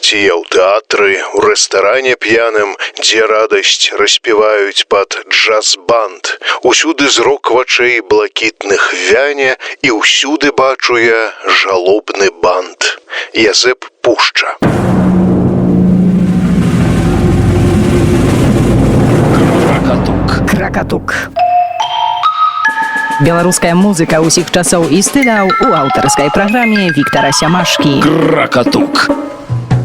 ці я ў тэатры, у рэстаране п'яным, дзе радасць распяваюць пад джаз-банд. Усюды зрок вачэй блакітных вяне, і ўсюды бачу я жалобны бант. Язэп Пушча. Кракатук. Беларуская музыка ўсіх часоў і стыляў у аўтарскай праграме Віктара Сямашкі. Кракатук.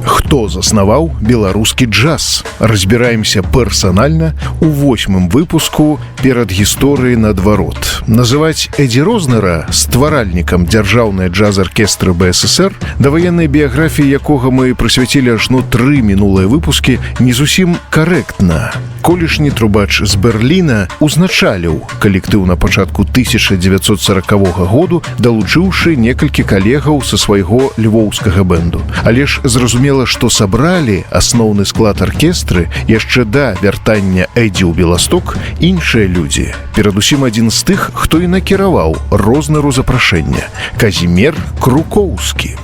Хто заснаваў беларускі джаз? Разбіраемся персанальна ў 8-м выпуску перад гісторыяй наадварот. Называць Эдзі Рознера стваральнікам дзяржаўнай джаз-аркестры БССР, да ваеннай біяграфіі якога мы прысвяцілі ажно 3 мінулыя выпускі, не зусім карэктна. Колішні трубач з Берліна узначаліў калектыў на пачатку 1940 году, далучыўшы некалькі калегаў са свайго львоўскага бэнду. Але ж зразумела, што сабралі асноўны склад аркестры яшчэ да вяртання Эдзі ў Беласток іншыя людзі. Перадусім адзін з тых, хто і накіраваў Рознеру запрашэнне – Казімер Крукоўскі.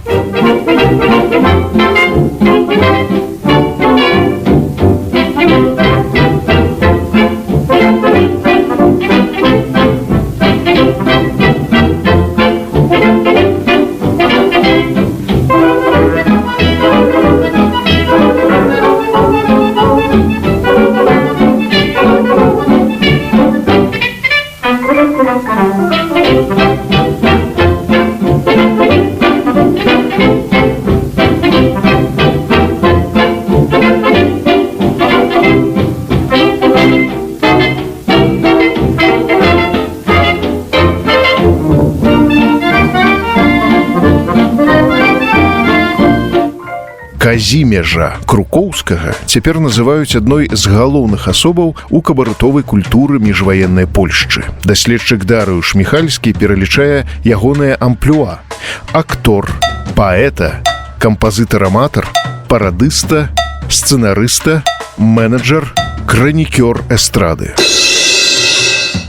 Казімежа Крукоўскага цяпер называюць адной з галоўных асобаў у кабарэтовай культуры міжваеннай Польшчы. Даследчык Дарыюш Міхальскі пералічае ягонае амплуа: актор, паэта, кампазітар-аматар, парадыста, сцэнарыста, менеджер, хранікёр эстрады.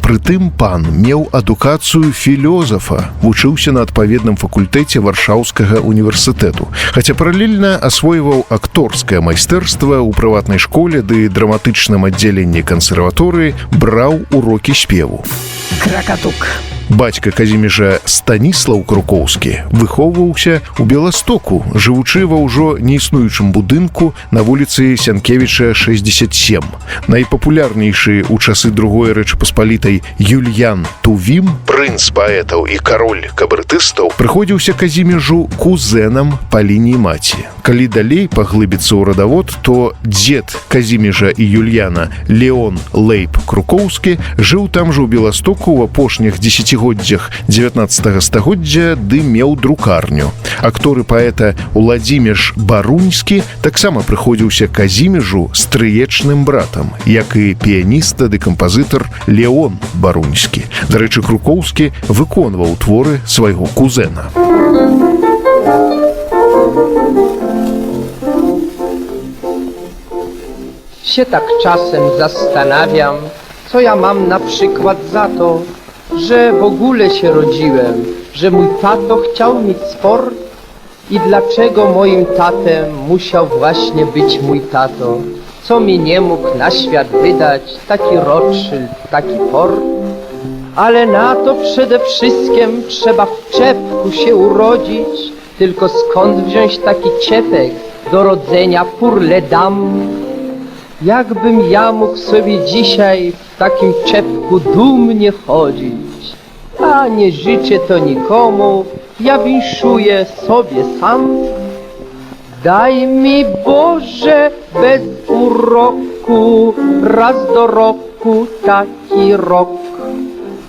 Прытым пан меў адукацыю філёзафа, вучыўся на адпаведным факультэце Варшаўскага універсітэту, хаця паралельна асвойваў акторскае майстэрства ў прыватнай школе ды драматычным аддзяленні кансерваторыі, браў урокі спеву. Кракатук. Бацька Казімежа Станіслаў Крукоўскі выхоўваўся ў Беластоку, жывучы ва ўжо неіснуючым будынку на вуліцы Сянкевіча, 67. Найпапулярнейшы ў часы Другой Рэчы-Паспалітай Юльян Тувім, прынц паэтаў і кароль кабарэтыстаў, прыходзіўся Казімежу кузэнам па лініі маці. Калі далей паглыбіцца ў радавод, то дзед Казімежа і Юльяна, Леон Лейб Крукоўскі, жыў там жа ў Беластоку ў апошніх 10-годдзях 19 стагоддзя ды меў друкарню. Актор і паэта Уладзімеш Баруньскі таксама прыходзіўся Казімежу стрыечным братам, як і піяніста ды кампазітар Леон Баруньскі. Дарэчы, Крукоўскі выконваў творы свайго кузэна. Się tak czasem zastanawiam, co ja mam na przykład za to, że w ogóle się rodziłem, że mój tato chciał mieć sport i dlaczego moim tatem musiał właśnie być mój tato, co mi nie mógł na świat wydać taki Rothschild, taki Ford. Ale na to przede wszystkim trzeba w czepku się urodzić, tylko skąd wziąć taki czepek do rodzenia pour les dames? Jakbym ja mógł sobie dzisiaj w takim czepku dumnie chodzić, a nie życzę to nikomu, ja winszuję sobie sam. Daj mi Boże bez uroku, raz do roku taki rok.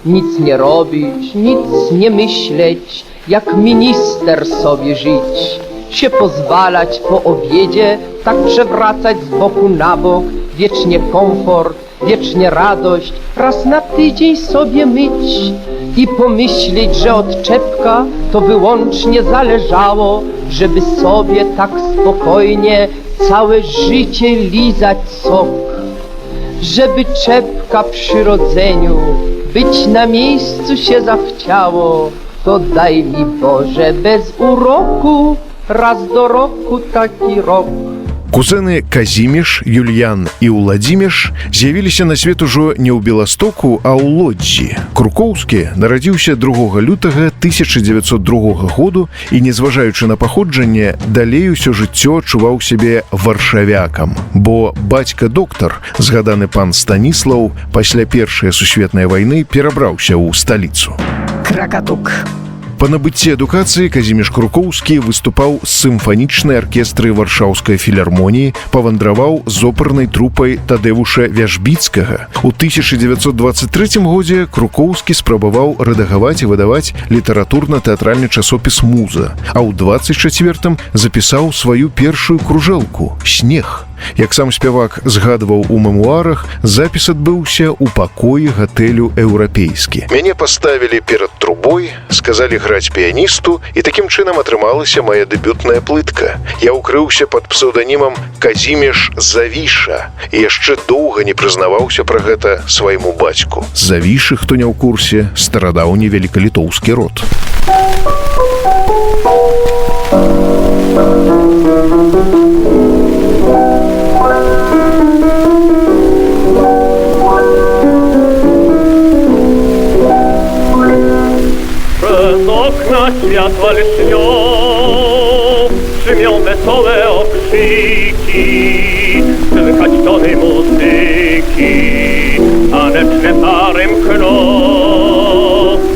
Nic nie robić, nic nie myśleć, jak minister sobie żyć. Się pozwalać po obiedzie, tak przewracać z boku na bok, wiecznie komfort, wiecznie radość, raz na tydzień sobie myć i pomyśleć, że od czepka to wyłącznie zależało, żeby sobie tak spokojnie całe życie lizać sok. Żeby czepka przy rodzeniu być na miejscu się zachciało, to daj mi Boże bez uroku Raz do roku taki rok. Кузены Казіміш, Юльян і Уладзіміш з'явіліся на свет ужо не ў Беластоку, а ў Лодзі. Крукоўскі нарадзіўся 2 лютага 1902 году і, незважаючы на паходжанне, далей усё жыццё адчуваў сябе варшавякам, бо бацька-доктар, згаданы пан Станіслаў, пасля Першай сусветнай вайны перабраўся ў сталіцу. Кракатук. Па набыцці адукацыі Казіміш Крукоўскі выступаў з сімфанічнай аркестры Варшаўскай філармоніі, павандраваў з опернай трупай Тадэвуша Вяжбіцкага. У 1923 годзе Крукоўскі спрабаваў рэдагаваць і выдаваць літаратурна-тэатральны часопіс «Муза», а ў 24-м запісаў сваю першую кружэлку «Снег». Як сам спявак згадваў у мемуарах, запіс адбыўся ў пакоі гатэлю «Еўрапейскі». Мяне паставілі перад трубой, сказалі граць піяністу, і такім чынам атрымалася мая дэбютная плытка. Я ўкрыўся пад псеўданімам Казіміш Завіша і яшчэ доўга не прызнаваўся пра гэта свайму бацьку. Завішы, хто не ў курсе, старадаўні велікалітоўскі род. Światła lśnią, brzmią wesołe okrzyki, słychać tony muzyki, taneczne pary mkną,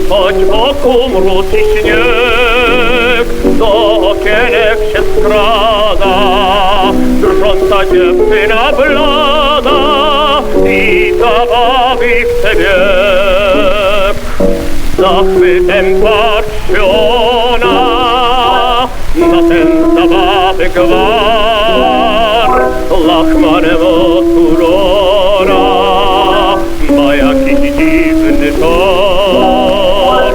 choć wokół mróz i śnieg, do okienek się skrada, drżąca dziewczyna blada i zabawi chce bieg. Zachwytem patrzy ona na ten zabawy gwar, lachmanem otulona ma jakiś dziwny tor.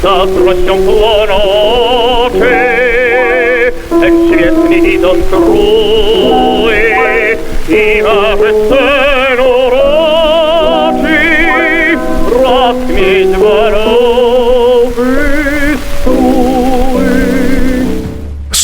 Zazdrością płoną oczy, jak świetnie idąc rój i ma bezsen uroczy, raz mieć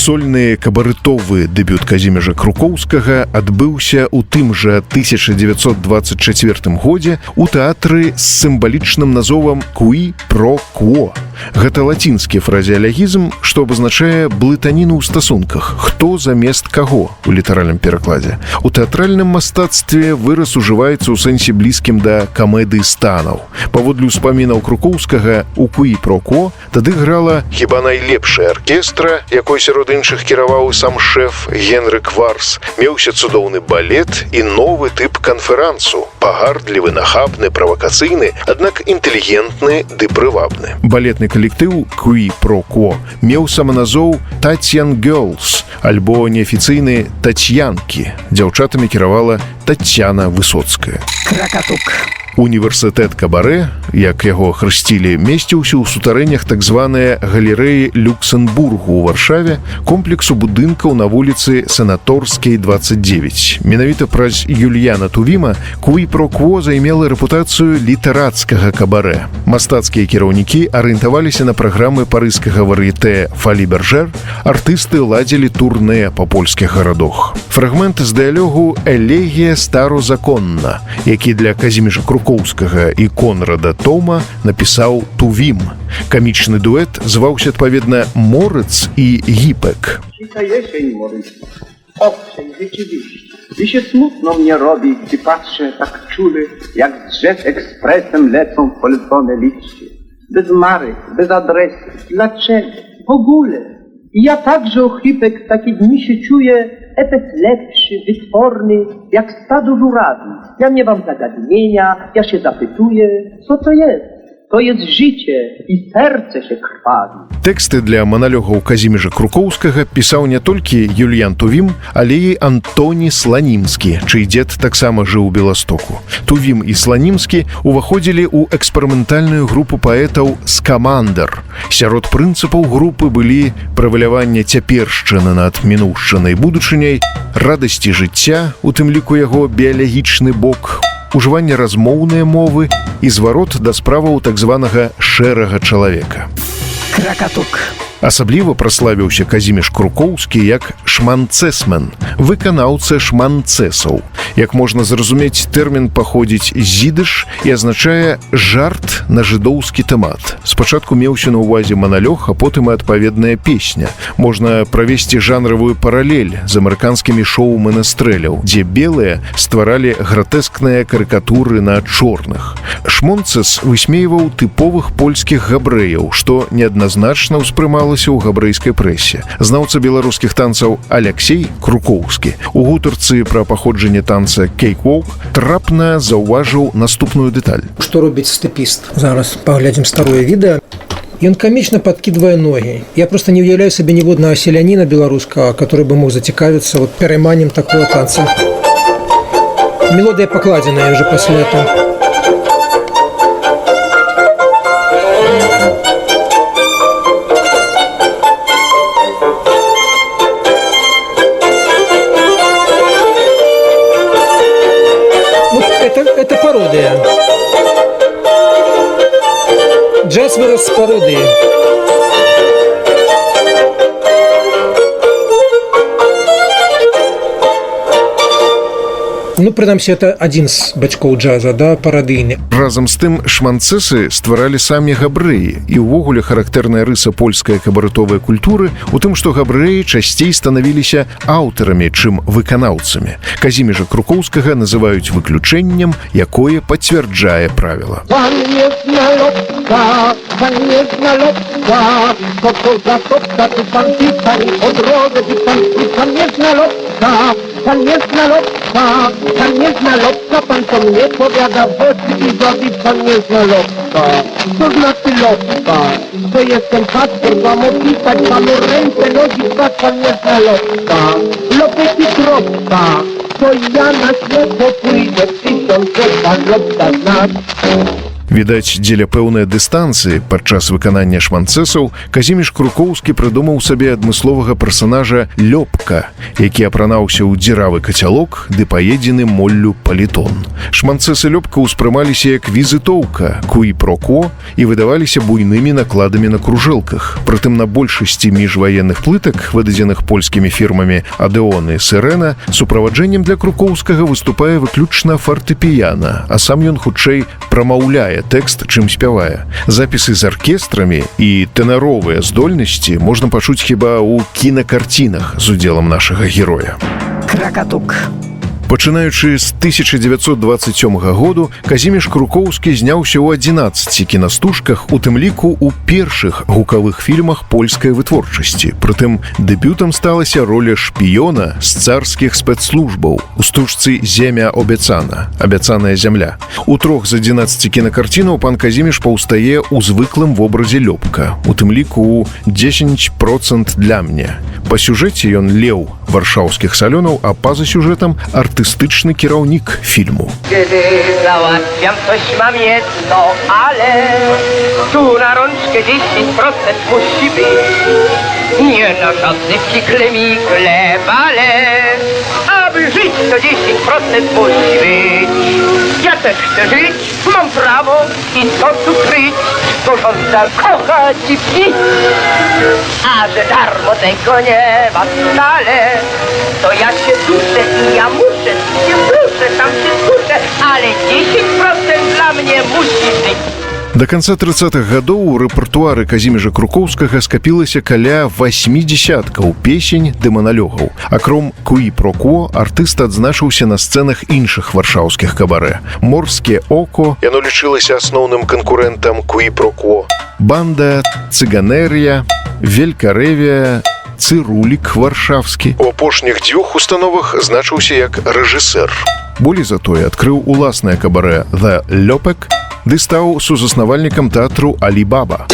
Сольны кабарытовы дэбют Казіміжа Крукоўскага адбыўся ў тым жа 1924 годзе ў тэатры з сімвалічным назовам «Куі про кво». Гэта лацінскі фразеалегізм, што абазначае блытаніну ў стасунках, хто замест каго у літаральным перакладзе. У тэатральным мастацтве выраз ужываецца ў сэнсе блізкім да камедыі станаў. Паводле ўспамінаў Крукоўскага, у «Куі про кво» тады грала хіба найлепшая аркестра, якой сярод іншых кіраваў і сам шэф Генры Кварс. Меўся цудоўны балет і новы тып канферансу, пагардлівы, нахабны, правакацыйны, аднак інтэлігентны ды прывабны. Балетны калектыў «Куі про кво» меў саманазоў «Татьян Гёрлс», альбо неафіцыйны «Татьянкі». Дзяўчатамі кіравала Тацьяна Высоцкая. Кракатук. Універсітэт Кабарэ, як яго хрысцілі, месціўся ў сутарэннях так званыя галерэі Люксембургу ў Варшаве, комплексу будынкаў на вуліцы Санаторскай, 29. Менавіта праз Юльяна Тувіма «Куі про кво» займела рэпутацыю літарацкага кабарэ. Мастацкія кіраўнікі арыентаваліся на праграмы парыжскага вар'етэ Фалі Бержер, артысты ладзілі турнэ па польскіх гарадах. Фрагмент з дыялогу «Элегія старозаконна», які для Казіміжа Крукоўскага і Конрада Тома напісаў Тувім. Камічны дуэт зваўся адпаведна «Морыц» і «Гіпек». Cicha jesień, Morycu. Owszem, rzeczywiście. Gdy się smutno mnie robi, gdy patrzę tak czule, jak z drzew ekspresem lecą polecone liście. Bez marek, bez adresów. Dlaczego? W ogóle. I ja także, ochrypek, w takie dni się czuję efekt lepszy, wytworny, jak stado żurawi. Ja nie mam zagadnienia, ja się zapytuję, co to jest? To jest życie i serce się krwawi. Тэксты для маналёгаў Казіміжа Крукоўскага пісаў не толькі Юльян Тувім, але і Антоні Сланімскі, чый дзед таксама жыў у Беластоку. Тувім і Сланімскі уваходзілі ў эксперыментальную групу паэтаў «Скамандр». Сярод прынцыпаў групы былі праваляванне цяпершчыны над мінуўшчынай будучыняй, радасці жыцця, у тым ліку яго біялагічны бок, ужыванне размоўнай мовы і зварот да справаў так званага «шэрага чалавека». Кракатук. Асабліва праславіўся Казіміш Крукоўскі як шманцэсмен, выканаўца шманцэсаў. Як можна зразумець, тэрмін паходзіць з ідыш і азначае жарт на жыдоўскі тэмат. Спачатку меўся на ўвазе маналёг, а потым і адпаведная песня. Можна правесці жанравую паралель з амерыканскімі шоу менестрэляў, дзе белыя стваралі гратэскныя карыкатуры на чорных. Шмонцэс высмейваў тыповых польскіх габрэяў, што неадназначна ўспрымалася ў габрэйскай прэсе. Знаўца беларускіх танцаў Аляксей Крукоўскі у гутарцы пра паходжанне танца кейк-вок трапна заўважыў наступную дэталь. Што робіць стэпіст? Зараз паглядзім старое відэа. Ён камічна падкідвае ногі. Я просто не уяўляю сабе ніводнага селяніна беларускага, который бы мог зацікавіцца перайманнем такого танца. Мелодыя пакладзеная ўжо пасля этого. Это пародия. Джаз вырос с пародии. Ну, прынамсі, это адзін з бацькоў джаза, да, парадыйны. Разам з тым, шманцэсы стваралі самі габрэі, і ўвогуле характэрная рыса польскай кабарэтовай культуры у тым, што габрэі часцей станавіліся аўтарамі, чым выканаўцамі. Казіміжа Крукоўскага называюць выключэннем, якое пацвярджае правіла. Pan jest na lotca, co to za sopka, tu pan pisał o drodze, pan jest na lotca, pan jest na lotca, pan jest na lotca, pan to mnie powiada w oczy i zrobi, pan jest na lotca. Co znaczy lotka? To jestem paszport, mam opisać panu ręce, nogi, pan jest na lotca. Lopek i kropka, to ja na ślepo pójdę w 1000 pan lotka znaczy. Відаць, дзеля пэўнай дыстанцыі падчас выканання шманцэсаў Казіміш Крукоўскі прыдумаў сабе адмысловага персанажа Лёпка, які апранаўся ў дзіравы кацялок ды паедзены моллю палітон. Шманцэсы Лёпка ўспрымаліся як візітоўка, куі-про-кво і выдаваліся буйнымі накладамі на кружэлках. Прытым на большасці міжваенных плытак, выдадзеных польскімі фірмамі Адеон і Сірэна, суправаджэннем для Крукоўскага выступае выключна фартэпіяна, а сам ён хутчэй прамаўляе тэкст, чым спявае. Запісы з аркестрамі і тэнаровыя здольнасці можна пачуць хіба ў кінакарцінах з удзелам нашага героя. Кракатук. Пачынаючы з 1927 году Казіміш Крукоўскі зняўся ў 11 кінастужках, у тым ліку ў першых гукавых фільмах польскай вытворчасці. Прытым дэбютам сталася роля шпіёна з царскіх спецслужбаў у стужцы «Земя обяцана» – «Абяцаная зямля». У 3 з 11 кінакарцінаў пан Казіміш паўстае ў звыклым вобразе Лёпка, у тым ліку ў «10% для мне». Па сюжэце ён леў варшаўскіх салёнаў, а па-за сюжэтам artystyczny kierownik filmu. Kiedy załatwiam coś, mam jedno, ale tu na rączkę 10% musi być. Nie na żadne fikle-mikle, bale. Aby żyć, to 10% musi być. Ja też chcę żyć, mam prawo i co tu kryć, bo żąda kochać i pić. A że darmo tego nie ma wcale, to ja się duszę i ja muszę, się duszę, tam się skuszę, ale 10% dla mnie musi być. Да канца 30-х гадоў у рэпертуары Казіміжа Крукоўскага скапілася каля 80 песень ды маналёгаў. Акром куі-про-кво артыст адзначыўся на сцэнах іншых варшаўскіх кабарэ. Морскае око, яно лічылася асноўным канкурэнтам куі-про-кво. Банда, цыганерія, велькарэвія, цырулік варшавскі. У апошніх 2 установах значыўся як рэжысэр. Болей затое адкрыў уласнае кабарэ «The Лёпек», ды стаў сузаснавальнікам тэатру «Алі-Баба».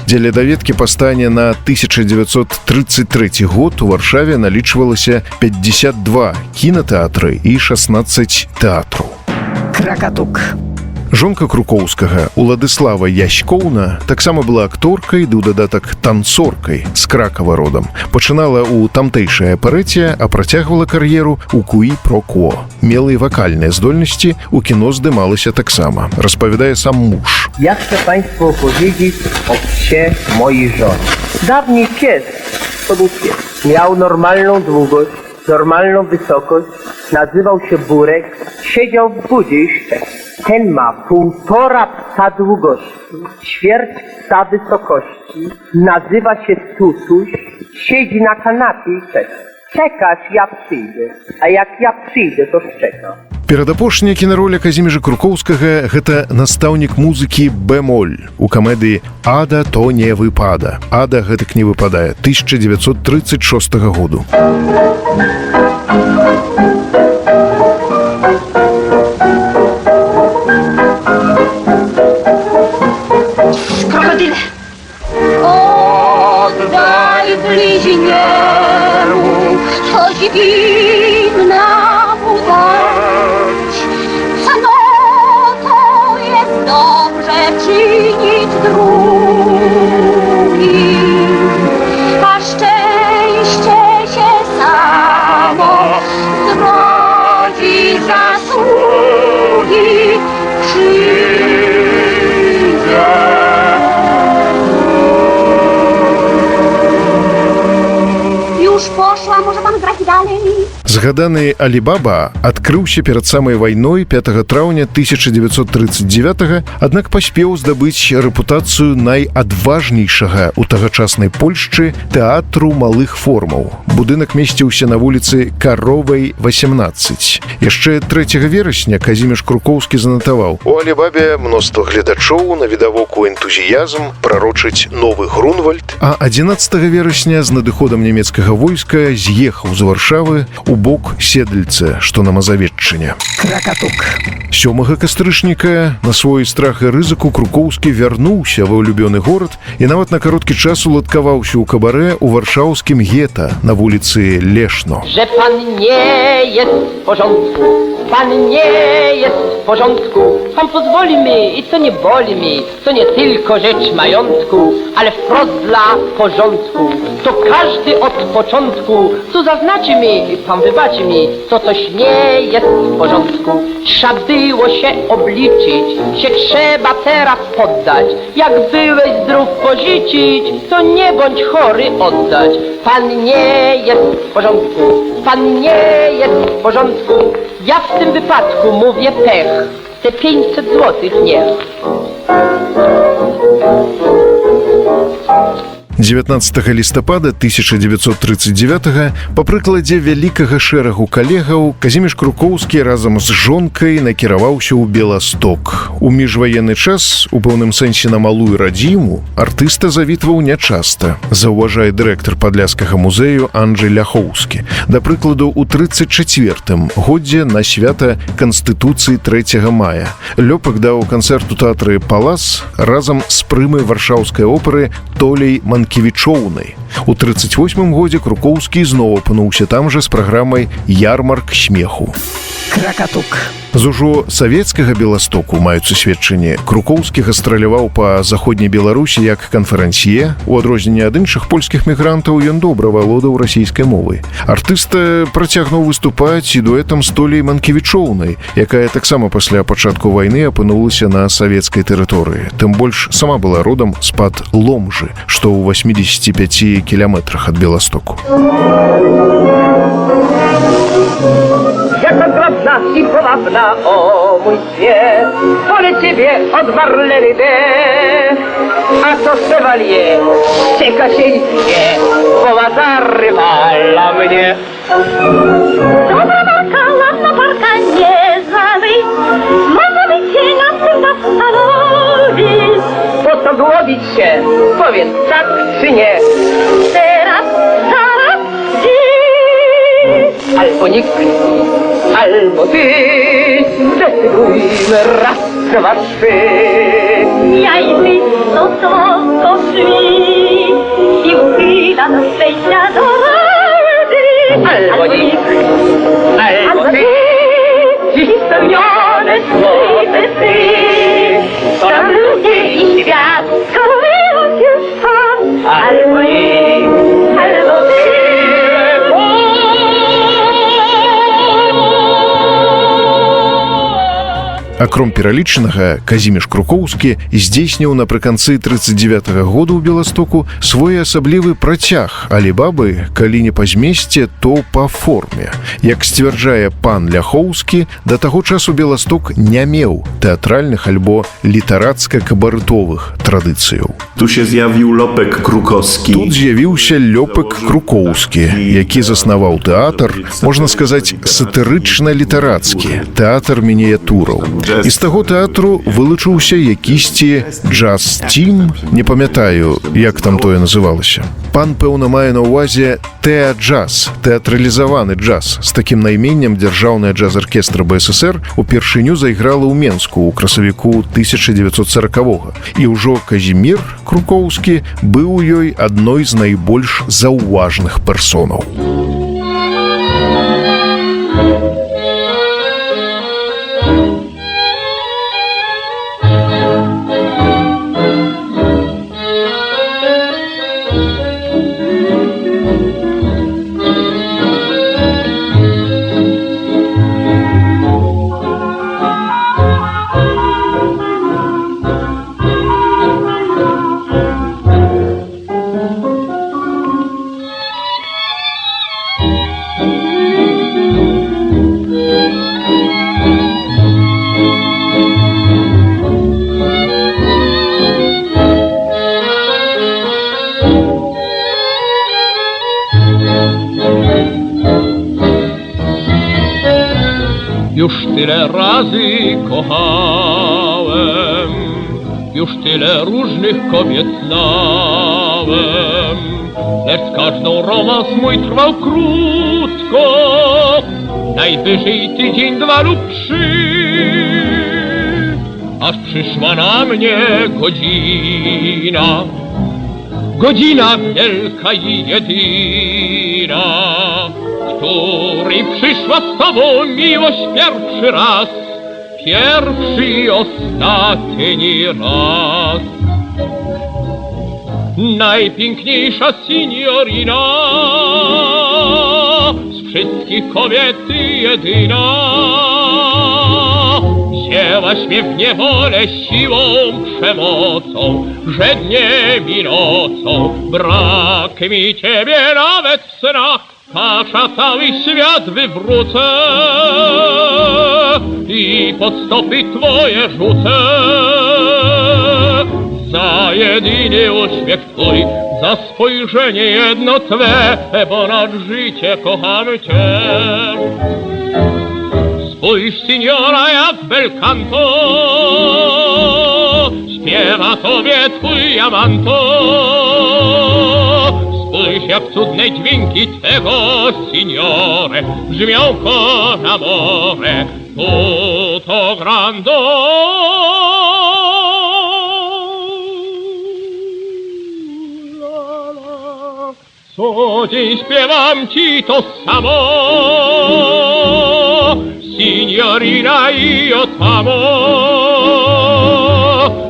Дзеля даведкі па стане на 1933 год у Варшаве налічвалася 52 кінатэатры і 16 тэатраў. Кракатук. Жонка Крукоўскага, Уладыслава Яськоўна, таксама была акторкай ды ў дадатак танцоркай з Кракава родам. Пачынала ў тамтэйшай аперэце, а працягвала кар'еру ў Куі Про Кво. Мела і вакальныя здольнасці, у кіно здымалася таксама. Распавядае сам муж. Ja chcę Państwu opowiedzieć o psie mojej żony. Dawniej pies, to był pies. Miał normalną długość, normalną wysokość, nazywał się Burek, siedział w budzie i szczekał. Ten ma 1,5 psa długości, ćwierć psa wysokości, nazywa się Tutuś, siedzi na kanapie i czeka. Czekasz, ja przyjdę, a jak ja przyjdę, to szczeka. Перадапошняя кінароля Казіміжа Крукоўскага – гэта настаўнік музыкі бэмоль у камедыі «Ада то не выпада». «Ада» гэтак не выпадае 1936 году. Krokodyle! Oddaj bliźnierów coś winna mu dać. No to jest dobrze czynić drugim, a szczęście się samo zrodzi zasługi przyjdzie. Już poszła, może pan grać dalej? Згаданы Алібаба адкрыўся перад самай вайной 5 траўня 1939, аднак паспеў здабыць рэпутацыю найадважнейшага ў тагачаснай Польшчы тэатру малых формаў. Будынак месціўся на вуліцы Каровай, 18. Яшчэ 3 верасня Казіміш Крукоўскі занатаваў: «У Алібабе мноства гледачоў, навідавоку энтузіязм, прарочыць новы Грунвальд». А 11 верасня з надыходам нямецкага войска з'ехаў з Варшавы у бок Седльца, што на Мазавеччыне. Кракатук. 7 кастрычніка на свой страх і рызыку Крукоўскі вярнуўся ва ўлюбёны горад і нават на кароткі час уладкаваўся ў кабарэ ў варшаўскім гета на вуліцы Лешно. Że pan nie jest w porządku, pan nie jest w porządku. Pan pozwoli mi i to nie boli mi, to nie tylko rzecz majątku, ale wprost dla porządku. To każdy od początku, tu zaznaczy mi, pan wybaczy mi, to coś nie jest w porządku. Trzeba było się obliczyć, się trzeba teraz poddać. Jak byłeś zdrów pożyczyć, to nie bądź chory oddać. Pan nie jest w porządku, pan nie jest w porządku. Ja w tym wypadku mówię pech, te 500 złotych niech. 19 лістапада 1939 па прыкладзе вялікага шэрагу калегаў Казіміш Крукоўскі разам з жонкай накіраваўся ў Беласток. У міжваенны час, у пэўным сэнсе на малую радзіму, артыста завітваў нячаста, заўважае дырэктар падляшскага музею Анджэй Ляхоўскі. Да прыкладу, у 34-м годзе на свята Канстытуцыі 3 мая Лёпак даў канцэрт у тэатры Палас разам з прымай варшаўскай оперы Толей Манкевічоўнай. У 38-м годзе Крукоўскі зноў апынуўся там жа з праграмай «Ярмарк смеху». Кракатук. З ужо савецкага Беластоку маюцца сведчанні. Крукоўскі гастраляваў па заходняй Беларусі як канферансье. У адрозненне ад іншых польскіх мігрантаў ён добра валодаў расійскай мовай. Артыста працягнуў выступаць і дуэтам з Толей Манкевічоўнай, якая таксама пасля пачатку вайны апынулася на савецкай тэрыторыі. Тым больш сама была родам з-пад Ломжы, што ў 85 кіламетрах ад Беластоку. Jaka drobna i powabna, o mój świat, wolę ciebie od Marlery, a to chevalier, czeka się i psie, bo ma zarywala mnie. Dobra marka, ładna parka, nie zwalej, może być się na tym zastanowi. Po co głowić się, powiedz tak czy nie, Teraz, zaraz, dziś. albo nikt, albo ty, zdecydujmy raz, dwa, trzy. Ja i ty, no to szli i uchyla do szczęścia do rady. Albo nikt, albo ty, dziś spełnione swe ty. albo jej, albo ty. Акром пералічанага, Казіміш Крукоўскі здзейсніў напрыканцы 39-го года ў Беластоку свой асаблівы працяг Алібабы, калі не па змесце, то па форме. Як сцвярджае пан Ляхоўскі, да таго часу Беласток не меў тэатральных альбо літарацка-кабарытовых традыцыяў. Tu się zjawił Lopek Krukowski. Тут з'явіўся Лёпек Крукоўскі, які заснаваў тэатр, можна сказаць, сатырычна-літарацкі, тэатр мініятураў. І з таго тэатру вылучыўся якісьці джаз-тім, не памятаю, як там тое называлася. Пан, пэўна, мае на ўвазе тэа-джаз, тэатралізаваны джаз. З такім найменнем дзяржаўная джаз-аркестра БССР упершыню зайграла ў Менску ў красавіку 1940-го. І ўжо Казімір Крукоўскі быў у ёй адной з найбольш заўважных персонаў. Już tyle razy kochałem, już tyle różnych kobiet znałem, lecz każdą romans mój trwał krótko, najwyżej tydzień, 2 lub 3, aż przyszła na mnie godzina wielka i jedyna, której przyszła z tobą miłość pierwszy raz, pierwszy i ostatni raz. Najpiękniejsza signorina, z wszystkich kobiet jedyna, wzięłaś mnie w niewolę siłą, przemocą, że dniem i nocą. Brak mi ciebie nawet w snach, kasza cały świat wywrócę i pod stopy twoje rzucę. Za jedyny uśmiech twój, za spojrzenie jedno twe, ponad życie kocham cię. Spójrz, signora, jak bel canto śpiewa tobie twój amanto. Spójrz, jak cudne dźwięki tego, signore, brzmią con amore, tutto grando. Co dzień śpiewam ci to samo, signorina, io t'amo.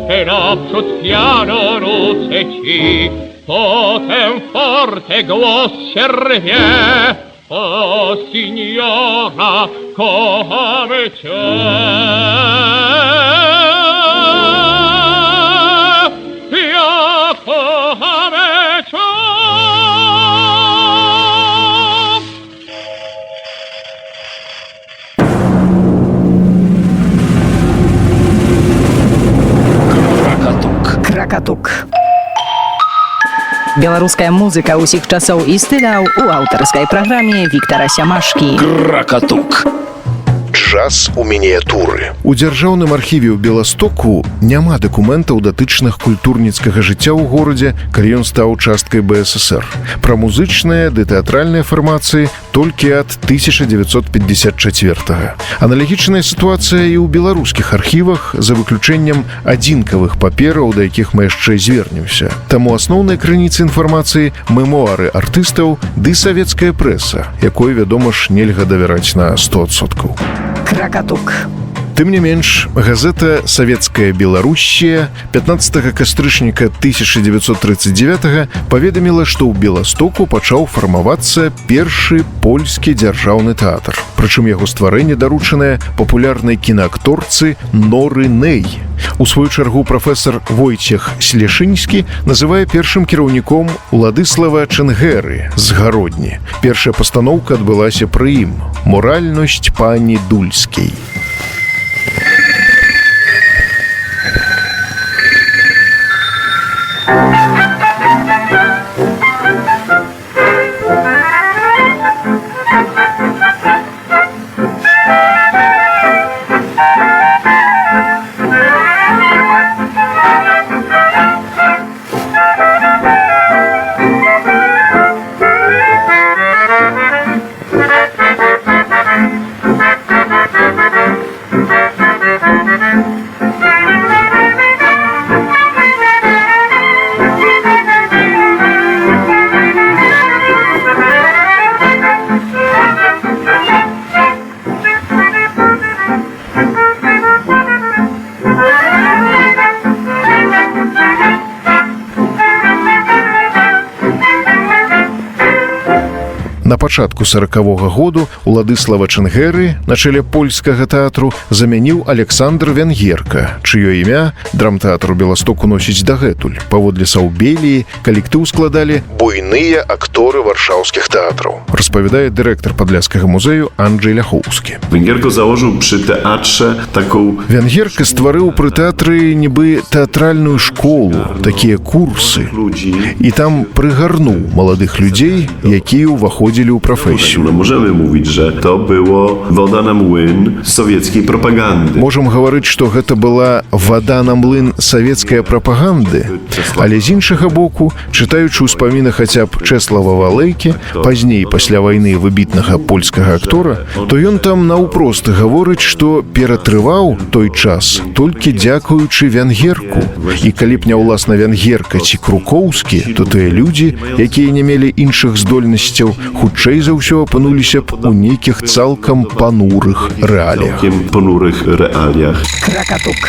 E naprzód piano nucę ci, potem forte głos się rwie. O, signora, kocham cię. Ja kocham cię. Кракатук. Беларуская музыка ўсіх часоў і стыляў у аўтарскай праграме Віктара Сямашкі. Кракатук. Джаз у мініятуры. У дзяржаўным архіве ў Беластоку няма дакументаў датычных культурніцкага жыцця ў горадзе, калі ён стаў часткай БССР. Пра музычныя ды тэатральныя фармацыі толькі ад 1954-го. Аналагічная сітуацыя і ў беларускіх архівах, за выключэннем адзінкавых папераў, да якіх мы яшчэ звернемся. Таму асноўныя крыніцы інфармацыі – мемуары артыстаў ды савецкая прэса, якой, вядома ж, нельга давяраць на 100%. Кракатук. Тым не менш, газета «Савецкая Беларуссія» 15 кастрычніка 1939 паведаміла, што ў Беластоку пачаў фармавацца першы польскі дзяржаўны тэатр. Прычым яго стварэнне даручанае папулярнай кінаакторцы Норы Нэй. У сваю чаргу прафесор Войцех Слешынскі называе першым кіраўніком Уладыслава Чэнгэры з Гародні. Першая пастаноўка адбылася пры ім. «Моральнасць пані Дульскай». На пачатку 40-го году Уладыслава Чэнгэры на чале польскага тэатру замяніў Александр Венгерка, чыё імя драмтэатру Беластоку носіць дагэтуль. Паводле Саўбеліі калектыў складалі буйныя акторы варшаўскіх тэатраў, распавядае дырэктар падляшскага музею Анджэй Ляхоўскі. Венгерка заłożył przy teatrze taką... Венгерка стварыў пры тэатры нібы тэатральную школу, такія курсы, і там прыгарнуў маладых людзей, якія ўваходзілі u profesji. No, możemy mówić, że to było woda na młyn sowieckiej propagandy. Можам гаварыць, што гэта была вада на млын савецкай прапаганды, але з іншага боку, чытаючы ўспаміны хаця б Чэслава Валэйкі, пазней пасля вайны выбітнага польскага актора, то ён там наўпрост гаворыць, што ператрываў той час толькі дзякуючы Венгерку. І калі б не ўласна Венгерка ці Крукоўскі, то тыя людзі, якія не мелі іншых здольнасцяў, хутчэй за ўсё апынуліся б у нейкіх цалкам панурых рэаліях. Кракатук.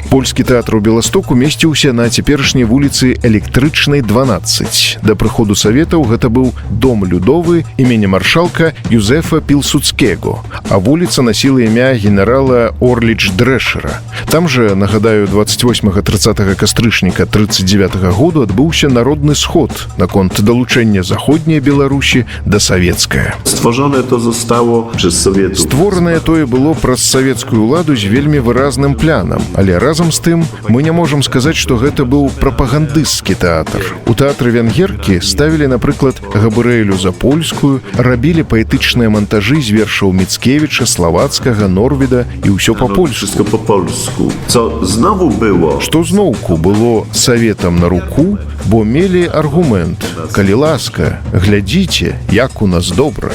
Польскі тэатр у Беластоку месціўся на цяперашняй вуліцы Электрычнай, 12. Да прыходу саветаў гэта быў дом людовы імені маршалка Юзефа Пілсудскего, а вуліца насіла імя генерала Орліч Дрэшера. Там жа, нагадаю, 28-30 кастрычніка 39 году адбыўся народны сход наконт далучэння заходняй Беларусі да савецкая. Створанае тое было праз савецкую ўладу з вельмі выразным планам, але разам з тым, мы не можам сказаць, што гэта быў прапагандысцкі тэатр. У тэатры Венгеркі ставілі, напрыклад, Габрыэлю Запольскую, рабілі паэтычныя мантажы з вершаў Міцкевіча, Славацкага, Норвіда і ўсё па-польску. Што зноўку было саветам на руку, бо мелі аргумент: калі ласка, глядзіце, як у нас добра.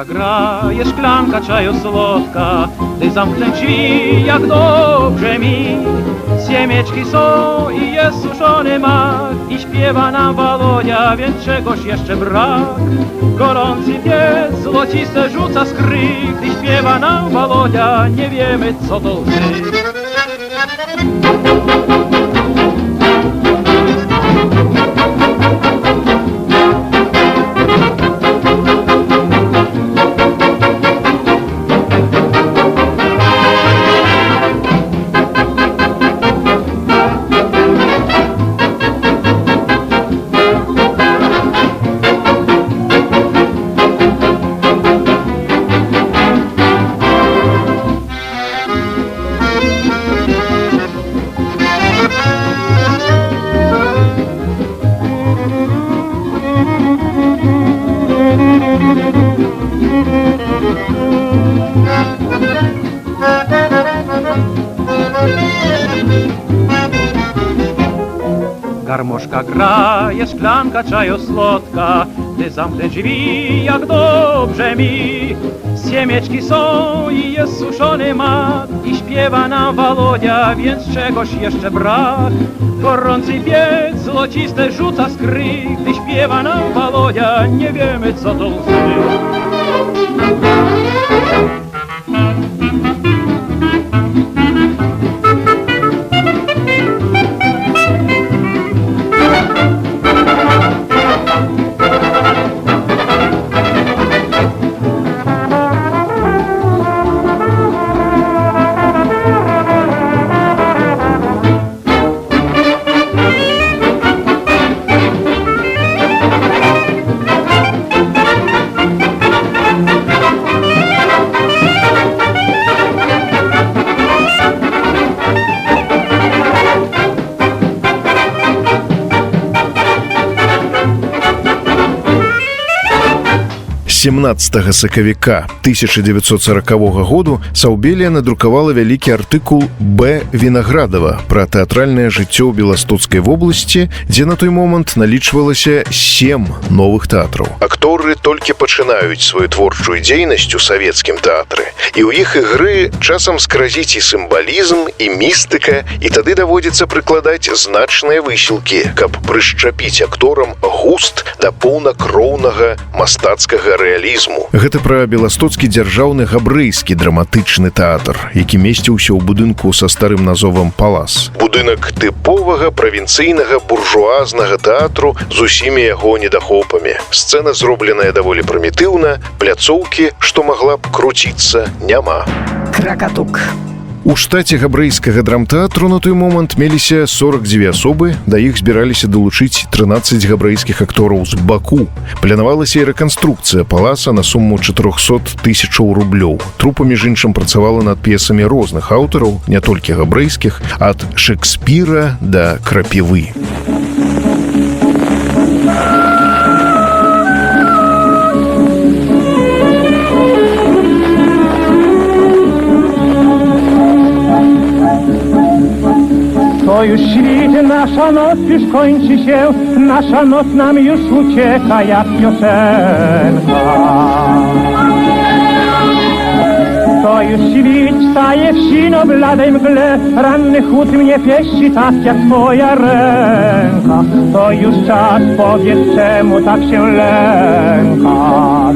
Graje szklanka czaju słodka, gdy zamknę drzwi, jak dobrze mi. Siemieczki są i jest suszony mak, i śpiewa nam Walodia, więc czegoś jeszcze brak. Gorący piec złociste rzuca skryk, gdy śpiewa nam Walodia, nie wiemy co to znaczy. гармошка грає, шклянка чаю солодка, ty zamknę drzwi, jak dobrze mi. Siemieczki są i jest suszony mak i śpiewa nam Walodia, więc czegoś jeszcze brak. Gorący piec złociste rzuca skry, gdy śpiewa nam Walodia, nie wiemy co to łzy. 17 сакавіка 1940 году Саўбелія надрукавала вялікі артыкул Б. Вінаградава пра тэатральнае жыццё ў Беластоцкай вобласці, дзе на той момант налічвалася 7 новых тэатраў. Акторы толькі пачынаюць сваю творчую дзейнасць у савецкім тэатры, і ў іх ігры часам скразіць і сімвалізм, і містыка, і тады даводзіцца прыкладаць значныя высілкі, каб прышчапіць акторам густ да поўнакроўнага мастацкага рэалізму. Гэта пра Беластоцкі дзяржаўны габрэйскі драматычны тэатр, які месціўся ў будынку са старым назовам «Палас». Будынак тыповага правінцыйнага буржуазнага тэатру з усімі яго недахопамі. Сцэна зробленая даволі прымітыўна, пляцоўкі, што магла б круціцца, няма. Кракатук. У штаце габрэйскага драмтэатру на той момант меліся 42 асобы, да іх збіраліся далучыць 13 габрэйскіх актораў з Баку. Планавалася і рэканструкцыя паласа на суму 400 000 рублёў. Трупа, між іншым, працавала над п'есамі розных аўтараў, не толькі габрэйскіх, ад Шекспіра да Крапівы. To już świt, nasza noc już kończy się, nasza noc nam już ucieka jak piosenka. To już świt, staje w sino bladej mgle, ranny chłód mnie pieści tak jak twoja ręka. To już czas, powiedz czemu tak się lękasz.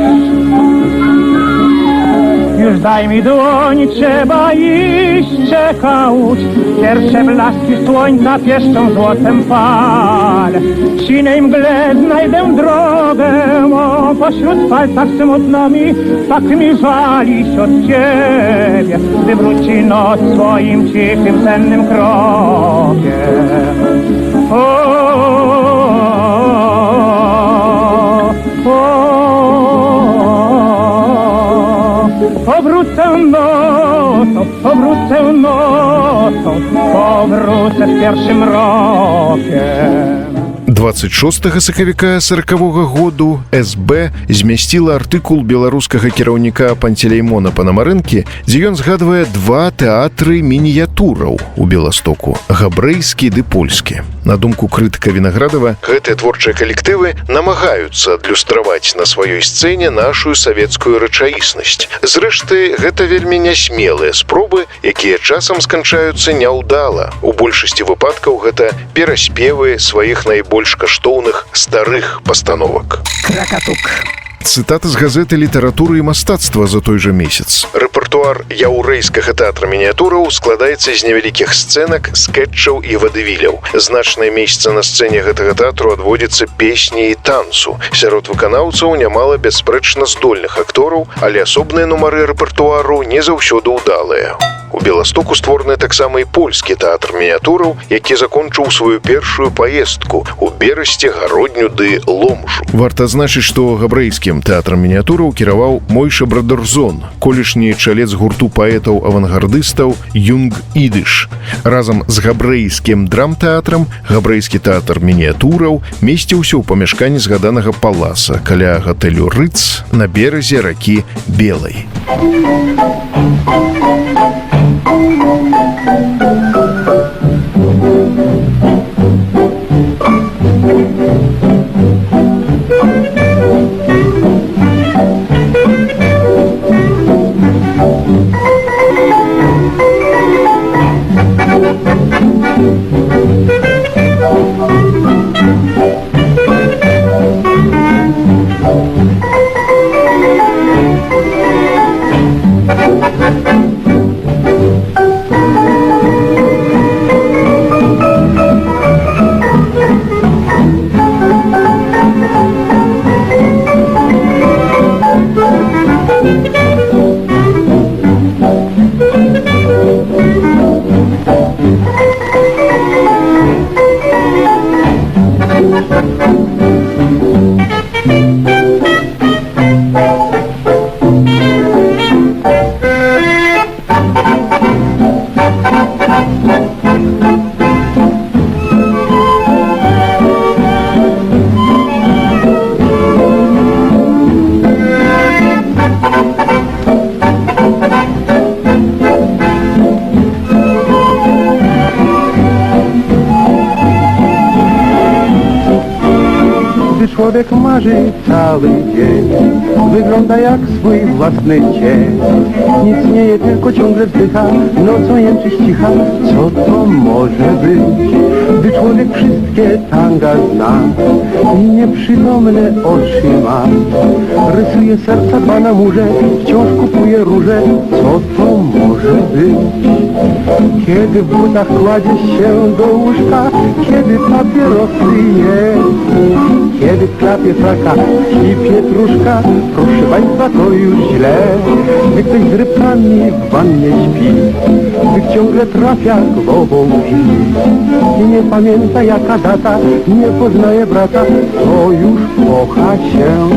Już daj mi dłoń, trzeba iść, czeka łódź. Pierwsze blaski słońca pieszczą złotem fal. W sinej mgle znajdę drogę, o, pośród palcach smutno mi, tak mi żalić od ciebie, gdy wróci noc swoim cichym, sennym krokiem. Powrócę nocą, powrócę z pierwszym rokiem. 26 сакавіка 40-го году СБ змясціла артыкул беларускага кіраўніка Пантелеймона Панамарэнкі, дзе ён згадвае 2 тэатры мініятураў у Беластоку – габрэйскі ды польскі. На думку крытыка Вінаградава, гэтыя творчыя калектывы намагаюцца адлюстраваць на сваёй сцэне нашую савецкую рэчаіснасць. Зрэшты, гэта вельмі нясмелыя спробы, якія часам сканчаюцца няўдала. У большасці выпадкаў гэта пераспевы сваіх найбольш каштоўных старых пастановак. Кракатук. Цытата з газеты «Літаратура і мастацтва» за той жа месяц. Рэпертуар яўрэйскага тэатра мініятураў складаецца з невялікіх сцэнак, скетчаў і вадывіляў. Значнае месца на сцэне гэтага тэатру адводзіцца песні і танцу. Сярод выканаўцаў нямала бясспрэчна здольных актораў, але асобныя нумары рэпертуару не заўсёды ўдалыя. У Беластоку створаны таксама і польскі тэатр мініятураў, які закончыў сваю першую паездку у Берасці, Гародню ды Ломжу. Варта адзначыць, што габрэйскім тэатрам мініятураў кіраваў Мойша Брадерзон, колішні чалец гурту паэтаў-авангардыстаў Юнг Ідыш. Разам з габрэйскім драмтэатрам габрэйскі тэатр мініятураў месціўся ў памяшканні згаданага паласа каля гатэлю «Рыц» на беразе ракі Белай. człowiek marzy cały dzień, wygląda jak swój własny cień. Nic nie je, tylko ciągle wzdycha, nocą jęczy ścicha. Co to może być, gdy człowiek wszystkie tanga zna i nieprzytomne oczy ma? Rysuje serca dwa na murze, wciąż kupuje róże. Co to może być? Kiedy w butach kładzie się do łóżka, kiedy papierosy je, kiedy w klapie fraka i pietruszka, proszę państwa, to już źle. Gdy ktoś z rybkami w wannie śpi, gdy ciągle trafia głową w drzwi i nie pamięta jaka data, nie poznaje brata, to już kocha się.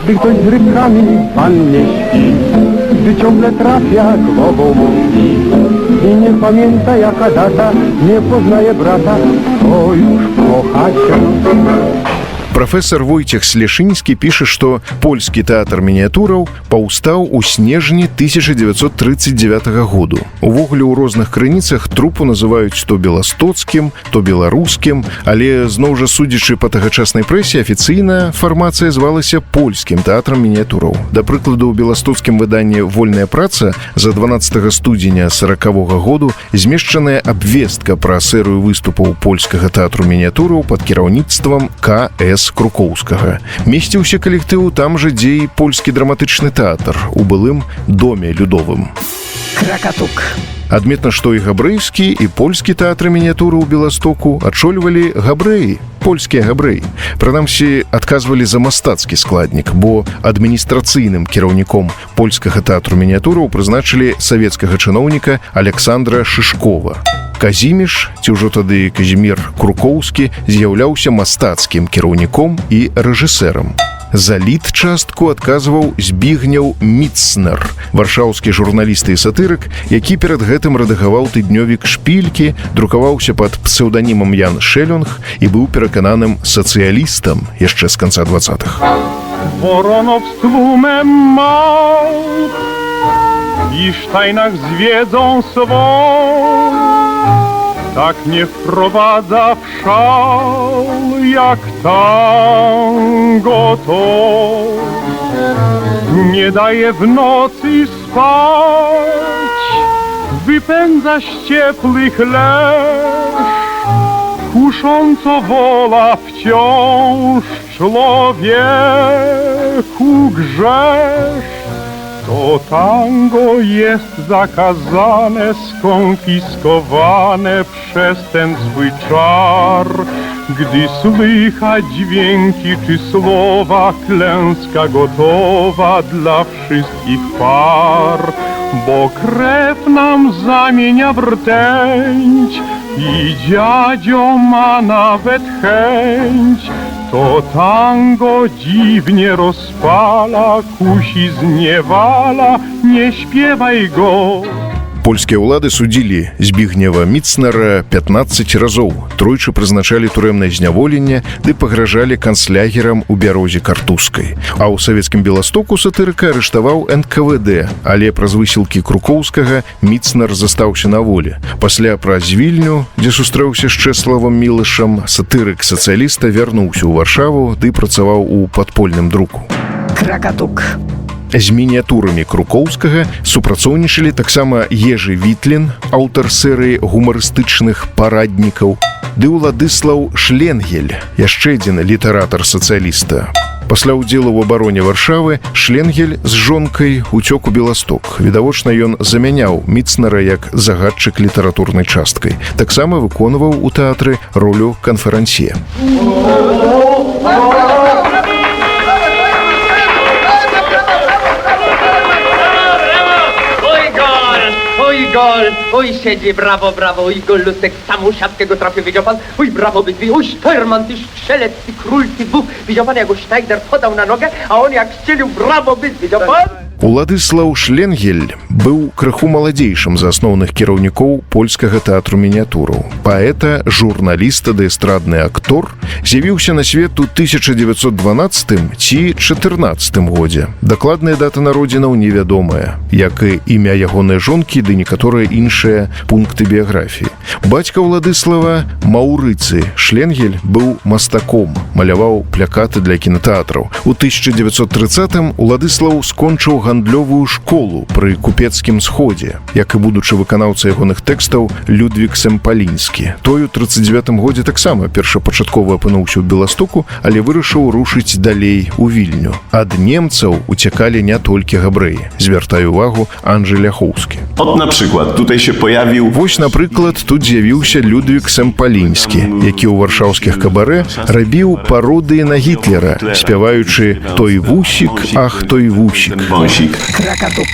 Gdy ktoś z rybkami w wannie śpi, gdy ciągle trafia głową w drzwi i nie pamięta jaka data, nie poznaje brata, to już kocha się. Прафесор Войцех Слешынскі піша, што польскі тэатр мініятураў паўстаў у снежні 1939 году. Увогуле ў розных крыніцах трупу называюць то беластоцкім, то беларускім, але зноў жа судзячы па тагачаснай прэсе, афіцыйна фармацыя звалася польскім тэатрам мініятураў. Да прыкладу, у беластоцкім выданні «Вольная праца» за 12 студзеня 40-го году змешчаная абвестка пра серыю выступаў польскага тэатру мініятураў пад кіраўніцтвам К.С. Крукоўскага. Месціўся калектыў там жа, дзе і польскі драматычны тэатр у былым доме людовым. Кракатук. Адметна, што і габрэйскі, і польскі тэатры мініятуры ў Беластоку ачольвалі габрэі, польскія габрэі. Прынамсі, адказвалі за мастацкі складнік, бо адміністрацыйным кіраўніком польскага тэатру мініятураў прызначылі савецкага чыноўніка Александра Шышкова. Казіміш, ці ўжо тады Казімір Крукоўскі, з'яўляўся мастацкім кіраўніком і рэжысэрам. За лід-частку адказваў Збігняў Міцнер, варшаўскі журналіст і сатырык, які перад гэтым рэдагаваў тыднёвік «Шпількі», друкаваўся пад псеўданімам Ян Шелюнг і быў перакананым сацыялістам яшчэ з канца 20-х. Woronów z tłumem małp i sztajnach z wiedzą swą, tak nie wprowadza w szał jak tango to. Nie daje w nocy spać, wypędza z ciepłych leż, kusząco wola wciąż człowieku grzesz. To tango jest zakazane, skonfiskowane przez ten zły czar. Gdy słychać dźwięki czy słowa, klęska gotowa dla wszystkich par. Bo krew nam zamienia w rtęć i dziadzio ma nawet chęć. To tango dziwnie rozpala, kusi zniewala, nie śpiewaj go. Польскія ўлады судзілі Збігнева Міцнера 15 разоў, тройчы прызначалі турэмнае зняволенне ды пагражалі канцлягерам у Бярозе Картузскай. А ў савецкім Беластоку сатырыка арыштаваў НКВД, але праз высілкі Крукоўскага Міцнер застаўся на волі. Пасля праз Вільню, дзе сустрэўся з Чэславам Мілышам, сатырык сацыяліста вярнуўся ў Варшаву ды працаваў у падпольным друку. Кракатук. З мініятурамі Крукоўскага супрацоўнічалі таксама Ежы Вітлін, аўтар серыі гумарыстычных параднікаў, ды Уладыслаў Шленгель, яшчэ адзін літаратар-сацыяліста. Пасля ўдзелу ў абароне Варшавы Шленгель з жонкай уцёк у Беласток. Відавочна, ён замяняў Міцнера як загадчык літаратурнай часткай. Таксама выконваў у тэатры ролю канферансье. gol! Oj, siedzi, brawo, brawo, oj, gollutek, w samą siatkę go trafił, wiedział pan? Oj, brawo, bydwi, oj, Sztorman, ty strzelec, ty król, ty Bóg, widział pan, jak go Schneider podał na nogę, a on jak strzelił, brawo, bydwi, wiedział pan? Уладыслаў Шленгель быў крыху маладзейшым за асноўных кіраўнікоў польскага тэатру мініятураў. Паэта, журналіста ды эстрадны актор з'явіўся на свет у 1912 ці 14 годзе. Дакладная дата народзінаў невядомая, як і імя ягонай жонкі ды некаторыя іншыя пункты біяграфіі. Бацька Уладыслава, Маўрыцы Шленгель, быў мастаком, маляваў плакаты для кінатэатраў. У 1930-м Уладыслаў скончыў гандлёвую школу пры купецкім сходзе, як і будучы выканаўца ягоных тэкстаў Людвік Семпалінскі. Той у 39 годзе таксама першапачаткова апынуўся ў Беластоку, але вырашыў рушыць далей у Вільню. Ад немцаў уцякалі не толькі габрэі, звяртае ўвагу Анджей Ляхоўскі. От, на przykład, tutaj się pojawił... Вось, напрыклад, тут з'явіўся Людвік Семпалінскі, які ў варшаўскіх кабарэ рабіў пародыі на Гітлера, спяваючы «Той вусік, ах, той вусік». Кrakatuк.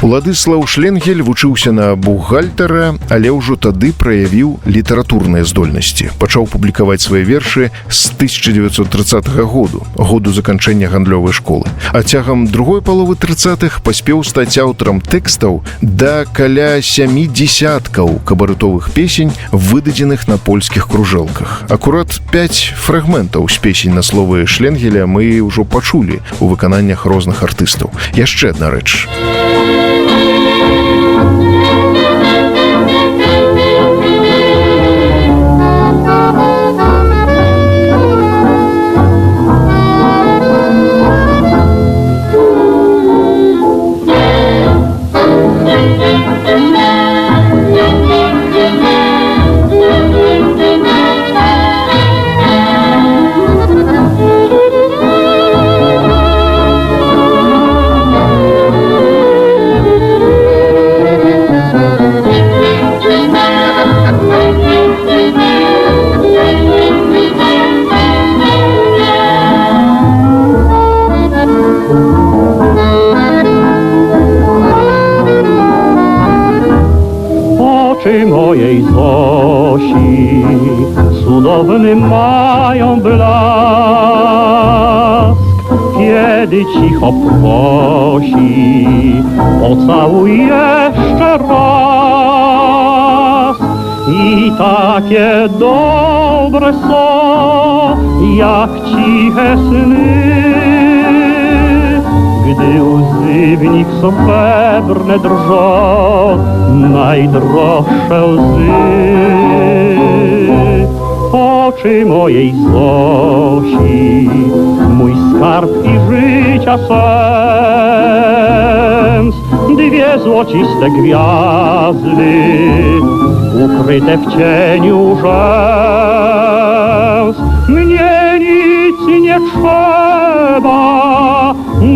Уладыслаў Шленгель вучыўся на бухгалтара, але ўжо тады праявіў літаратурныя здольнасці. Пачаў публікаваць свае вершы з 1930 году заканчэння гандлёвай школы. А цягам другой паловы 30-х паспеў стаць аўтарам тэкстаў да каля 7 дзесяткаў кабарытовых песень, выдадзеных на польскіх кружэлках. Акурат 5 фрагментаў з песень на словы Шленгеля мы ўжо пачулі у выкананнях розных артыстаў. Яшчэ адна рэч. Oczy mojej Zosi cudowny mają blask, kiedy cicho prosi, pocałuj jeszcze raz. I takie dobre są, jak ciche sny, gdy łzy w nich srebrne drżą, najdroższe łzy. Oczy mojej Zosi, mój skarb i życia sens, dwie złociste gwiazdy, ukryte w cieniu rzęs. Mnie nic nie trzeba,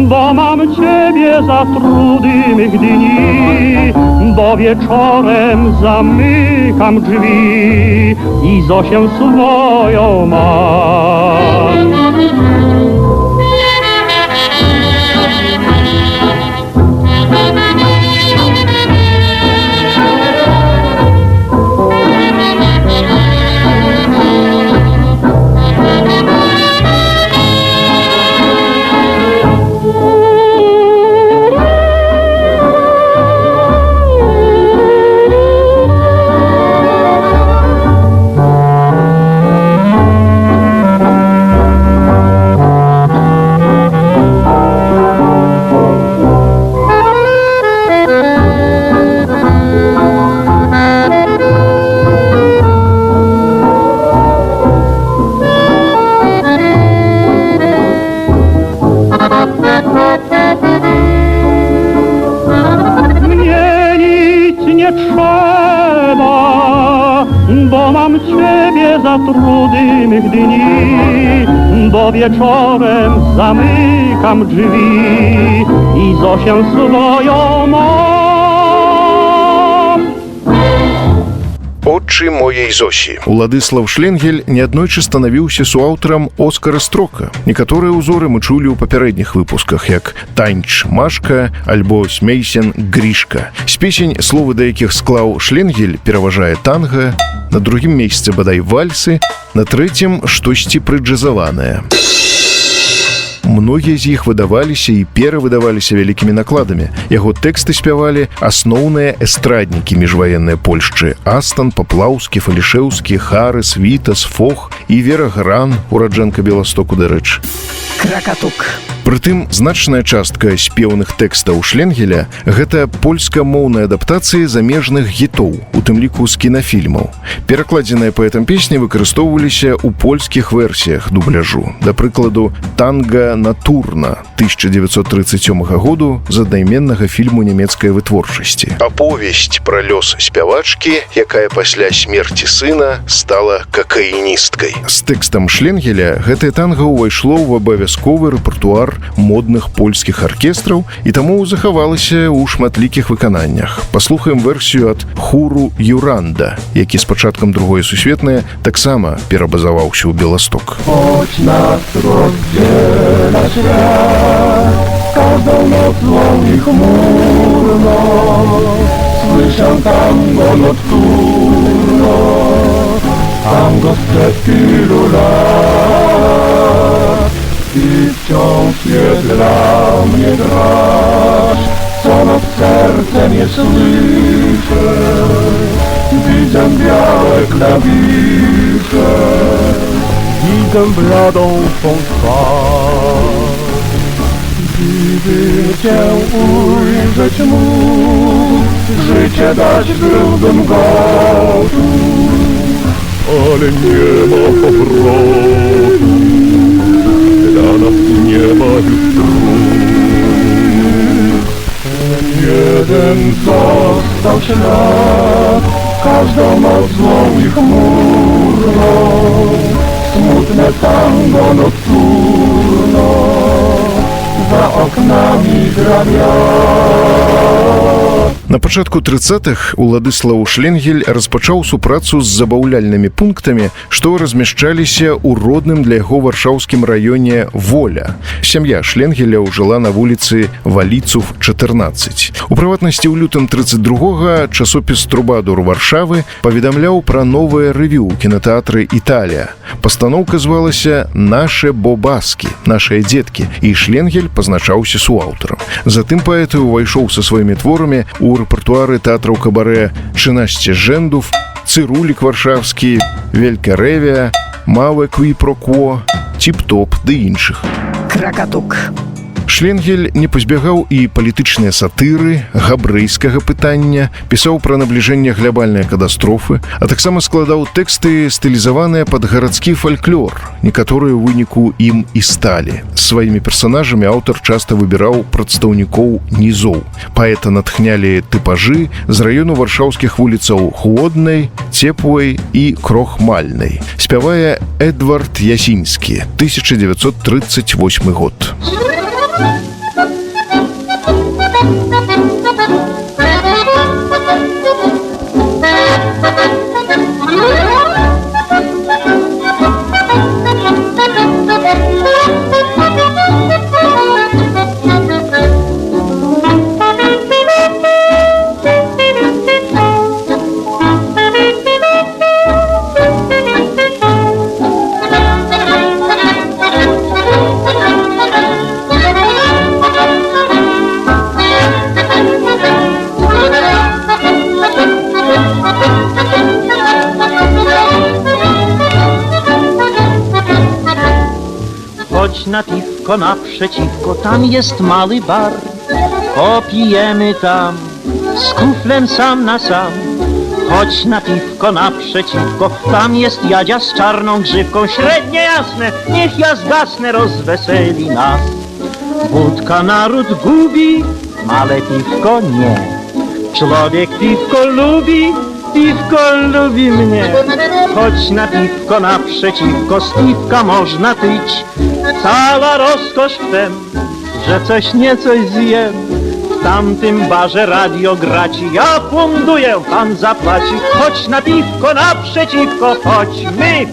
bo mam Ciebie za trudy mych dni, bo wieczorem zamykam drzwi i Zosię swoją mam. Bo mam Ciebie za trudy mych dni, bo wieczorem zamykam drzwi i Zosię swoją mam. «Очы моей Зосі». Уладыслав Шленгель неаднойчы станавіўся суаўтарам Оскара Строка. Некаторыя ўзоры мы чулі ў папярэдніх выпусках, як «Таньч Машка» альбо «Смейсен Гришка». З песень, словы да якіх склаў Шленгель, пераважае танга, на другім месцы бадай вальсы, на трэцім штосьці прыджазаванае. Многія з іх выдаваліся і перавыдаваліся вялікімі накладамі. Яго тэксты спявалі асноўныя эстраднікі міжваеннай Польшчы: Астан, Паплаўскі, Фалішэўскі, Харыс, Вітас, Фох і Вера Гран, ураджэнка Беластоку, дарэчы. Кракатук. Прытым, значная частка спеўных тэкстаў Шленгеля – гэта польскамоўныя адаптацыі замежных хітоў, у тым ліку з кінафільмаў. Перакладзеныя паэтам песні выкарыстоўваліся ў польскіх версіях дубляжу. Да прыкладу, «Танга Натурна» 1937 году з аднайменнага фільму нямецкай вытворчасці. Аповесць пра лёс спявачкі, якая пасля смерці сына стала какаіністкай. З тэкстам Шленгеля гэтае танга ўвайшло ў абавязковы рэпертуар модных польскіх аркестраў і таму захавалася ў шматлікіх выкананнях. Паслухаем версію ад хору Юранда, які з пачаткам Другой сусветнай таксама перабазаваўся ў Беласток. Choć nas rozdziela świat, każdą nocą i chmurno, słyszę tango nocturno, tango sprzed tylu lat. I wciąż jest dla mnie draż, co nad sercem nie słyszę. Widzę białe klawisze, widzę bladą twą twarz. Gdybym cię ujrzeć mógł, życie dać byłbym gotów, ale nie ma powrotu. Dla nas nie ma już dróg. Jeden został ślad, każdą noc złą i chmurną, smutne tango nocturno, za oknami gra wiatr. На пачатку 30-х Уладыслаў Шленгель распачаў супрацу з забаўляльнымі пунктамі, што размяшчаліся ў родным для яго варшаўскім раёне Воля. Сям'я Шленгеляў жыла на вуліцы Валіцув, 14. У прыватнасці, ў лютым 32-га часопіс «Трубадур» Варшавы паведамляў пра новае рэвю ў кінатэатры «Італія». Пастаноўка звалася «Нашы бобаскі», «Нашыя дзеткі», і Шленгель пазначаўся суаўтарам. Затым паэт увайшоў са сваімі творамі у рэпертуары тэатраў кабарэ «Чынасці Жэндув», «Цырулік варшавскі», «Велькарэвія», «Маве Кві-Про-Кво», «Тіп-Топ» ды іншых. Кракатук. Шленгель не пазбягаў і палітычныя сатыры, габрэйскага пытання, пісаў пра набліжэнне глябальнай катастрофы, а таксама складаў тэксты, стылізаваныя пад гарадскі фальклор, некаторыя ў выніку ім і сталі. Сваімі персанажамі аўтар часта выбіраў прадстаўнікоў нізоў. Паэта натхнялі тыпажы з раёну варшаўскіх вуліцаў Хлоднай, Цепвай і Крохмальнай. Спявае Эдвард Ясінскі, 1938 год. Chodź na piwko naprzeciwko, tam jest mały bar. Popijemy tam z kuflem sam na sam. Chodź na piwko naprzeciwko, tam jest Jadzia z czarną grzywką. Średnie jasne, niech ja zgasnę, rozweseli nas. Wódka naród gubi, ale piwko nie. Człowiek piwko lubi mnie. Chodź na piwko naprzeciwko, z piwka można pić. Cała rozkosz w tem, że coś niecoś zjem. tamtym barze radio graci. Ja funduję, pan zapłaci, chodź na piwko naprzeciwko, chodźmy.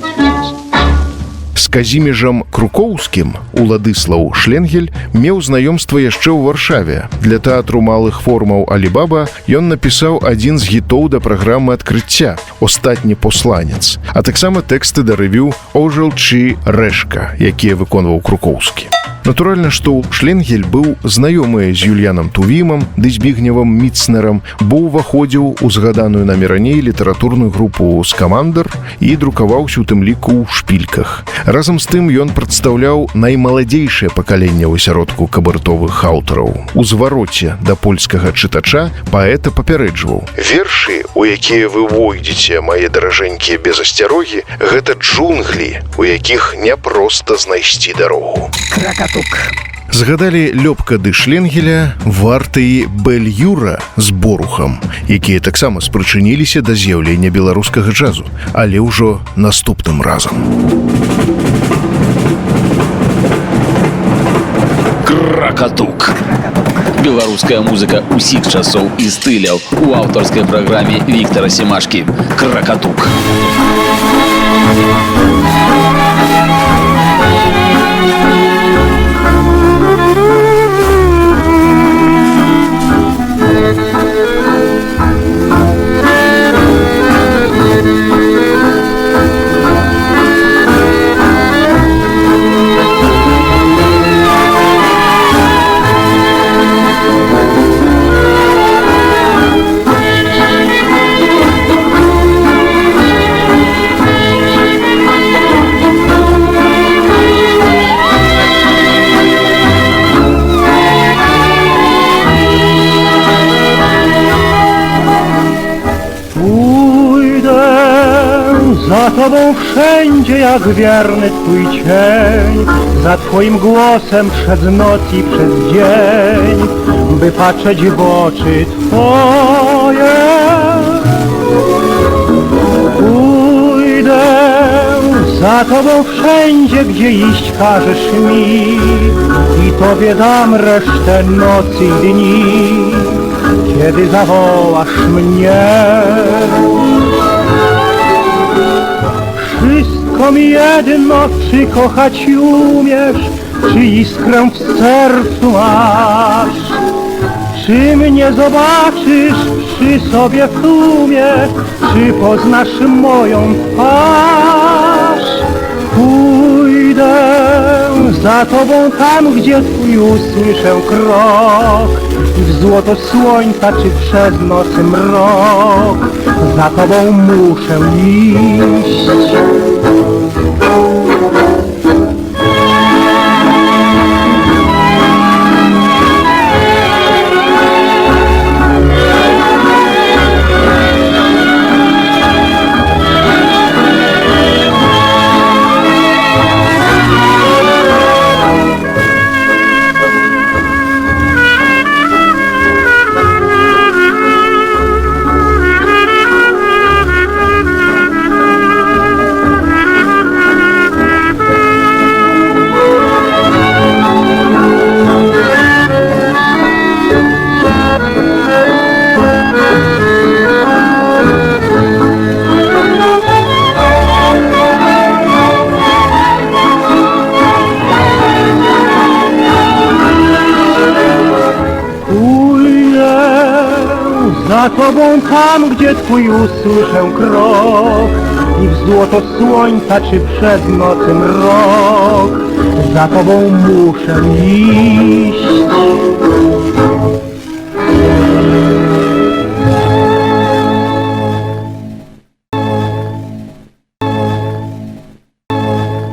З Казіміжам Крукоўскім Уладыслаў Шленгель меў знаёмства яшчэ ў Варшаве. Для тэатру малых формаў «Алібаба» ён напісаў адзін з гітоў да праграмы адкрыцця «Остатні посланец», а таксама тэксты да рэвю «Ожыл чи рэшка», якія выконваў Крукоўскі. Натуральна, што Шленгель быў знаёмы з Юльянам Тувімам ды Збігневам Міцнерам, бо ўваходзіў у згаданую намі раней літаратурную групу «Скамандр» і друкаваўся у тым ліку ў шпільках. Разам з тым ён прадстаўляў наймаладзейшае пакаленне ў асяродку кабартовых аўтараў. У звароце да польскага чытача паэта папярэджваў: «Вершы, у якія вы войдзеце, мае даражэнькія без асцярогі, гэта джунглі, у якіх няпроста знайсці дарогу». Згадалі Лёбка ды Шленгеля вартыя Бэль-Юра з Борухам, якія таксама спрычыніліся да з'яўлення беларускага джазу, але ўжо наступным разам. Кракатук. Беларуская музыка усіх часоў і стыляў у аўтарскай праграме Віктара Семашкі. Кракатук. Za tobą wszędzie jak wierny twój cień, za twoim głosem przez noc i przez dzień, by patrzeć w oczy twoje. Pójdę za tobą wszędzie, gdzie iść każesz mi i tobie dam resztę nocy i dni, kiedy zawołasz mnie. Wszystko mi jedno, czy kochać umiesz, czy iskrę w sercu masz. Czy mnie zobaczysz przy sobie w tłumie, czy poznasz moją twarz? Pójdę za tobą tam, gdzie twój usłyszę krok, i w złoto słońca, czy przez nocy mrok, za tobą muszę iść. Za tobą tam, gdzie twój usłyszę krok, i w złoto słońca, czy przed nocy mrok, za tobą muszę iść.